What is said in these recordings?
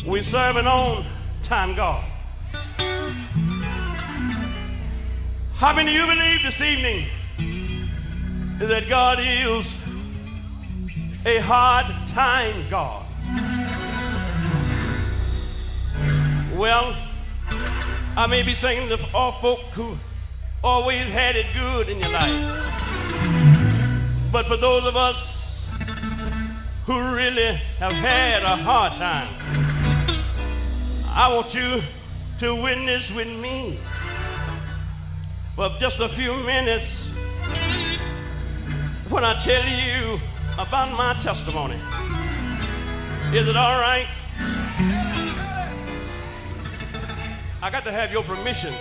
We serve an on-time God. How many of you believe this evening that God is a hard-time God? Well, I may be singing to all folk who always had it good in your life. But for those of us who really have had a hard time, I want you to witness with me for just a few minutes when I tell you about my testimony. Is it all right? I got to have your permission.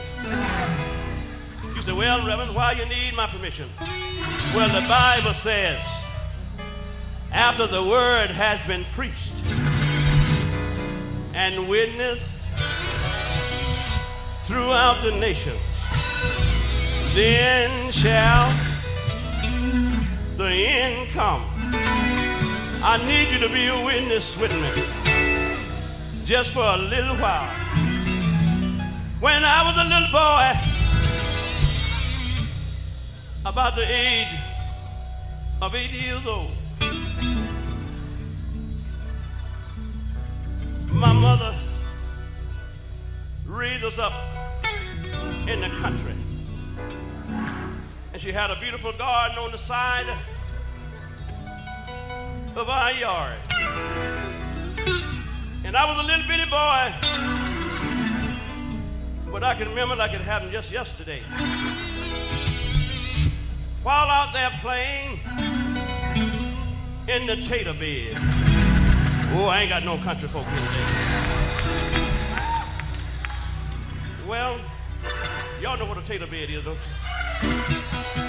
You say, well, Reverend, why you need my permission? Well, the Bible says, after the word has been preached and witnessed throughout the nations, then shall the end come. I need you to be a witness with me just for a little while. When I was a little boy, about the age of 8 years old, my mother raised us up in the country. And she had a beautiful garden on the side of our yard. And I was a little bitty boy, but I can remember like it happened just yesterday. While out there playing in the tater bed. Oh, I ain't got no country folk here today. Well, y'all know what a tater bed is, don't you?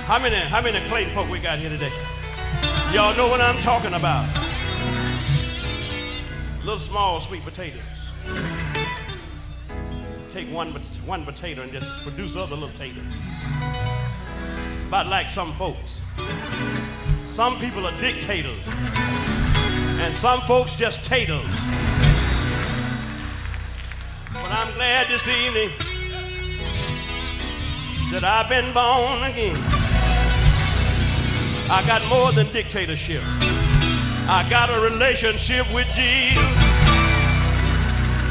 How many Clayton folk we got here today? Y'all know what I'm talking about. Little small sweet potatoes. Take one potato and just produce other little taters. About like some folks. Some people are dictators. And some folks just taters. But I'm glad this evening that I've been born again. I got more than dictatorship. I got a relationship with Jesus.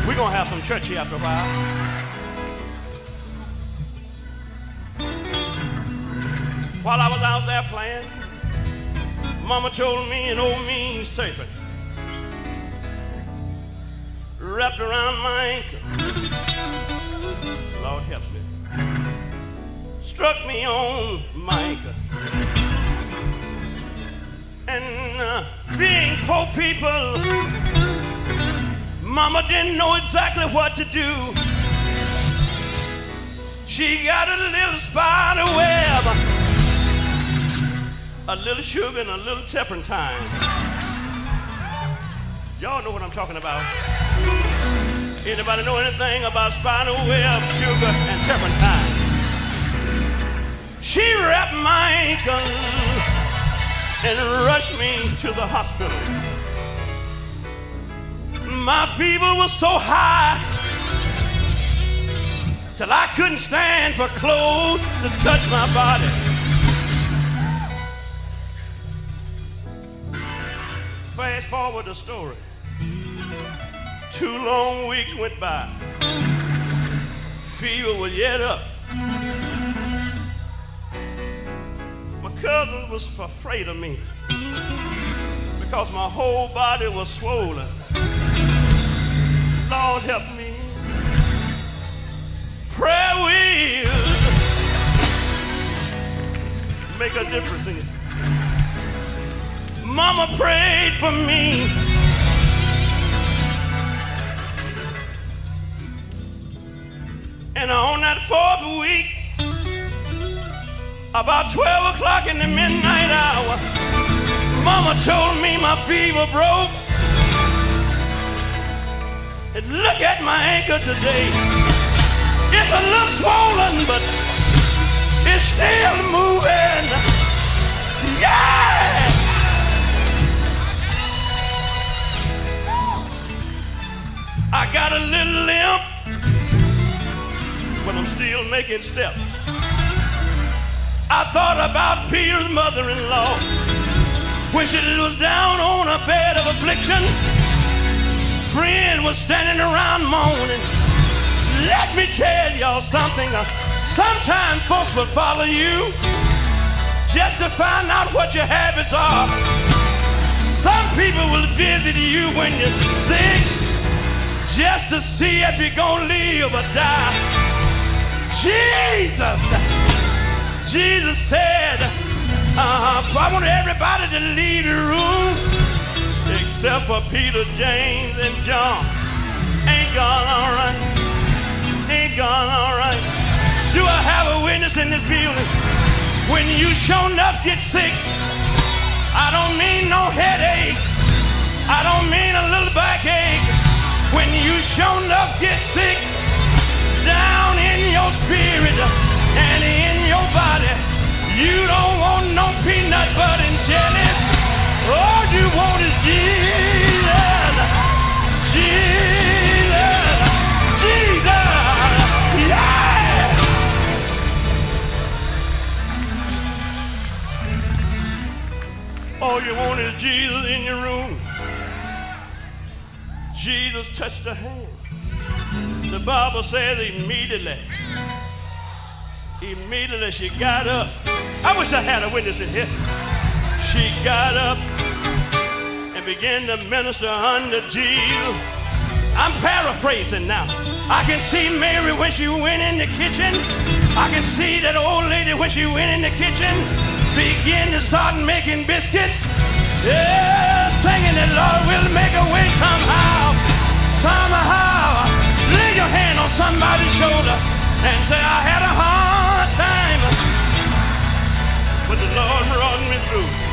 We're going to have some church here after a while. While I was out there playing, Mama told me an old mean serpent wrapped around my ankle. Lord help me. Struck me on my ankle. And being poor people, Mama didn't know exactly what to do. She got a little spider web, a little sugar and a little turpentine. Y'all know what I'm talking about. Anybody know anything about spider web, sugar, and turpentine? She wrapped my ankle and rushed me to the hospital. My fever was so high till I couldn't stand for clothes to touch my body. Fast forward the story. 2 long weeks went by. Fever was yet up. My cousin was afraid of me because my whole body was swollen. Lord help me. Prayer will make a difference in it. Mama prayed for me. And on that 4th week, about 12 o'clock in the midnight hour, Mama told me my fever broke. And look at my ankle today. It's a little swollen, but it's still moving. Yeah! I got a little limp, but I'm still making steps. I thought about Peter's mother-in-law when she was down on a bed of affliction. Friend was standing around moaning. Let me tell y'all something. Sometimes folks will follow you just to find out what your habits are. Some people will visit you when you're sick just to see if you're gonna live or die. Jesus said, I want everybody to leave the room except for Peter, James, and John. Ain't God all right? Ain't God all right? Do I have a witness in this building? When you sure enough get sick, I don't mean no headache, I don't mean a little backache. When you sure enough get sick, down in your spirit and in your body, you don't want no peanut butter and jelly. All you want is Jesus, Jesus, Jesus, yeah! All you want is Jesus in your room. Jesus touched her hand. The Bible says immediately she got up. I wish I had a witness in here. She got up and began to minister unto Jesus. I'm paraphrasing now. I can see Mary when she went in the kitchen. I can see that old lady when she went in the kitchen, begin to start making biscuits. Yeah, singing that Lord will make a way somehow, somehow. Lay your hand on somebody's shoulder and say, I had a hard time, but the Lord brought me through.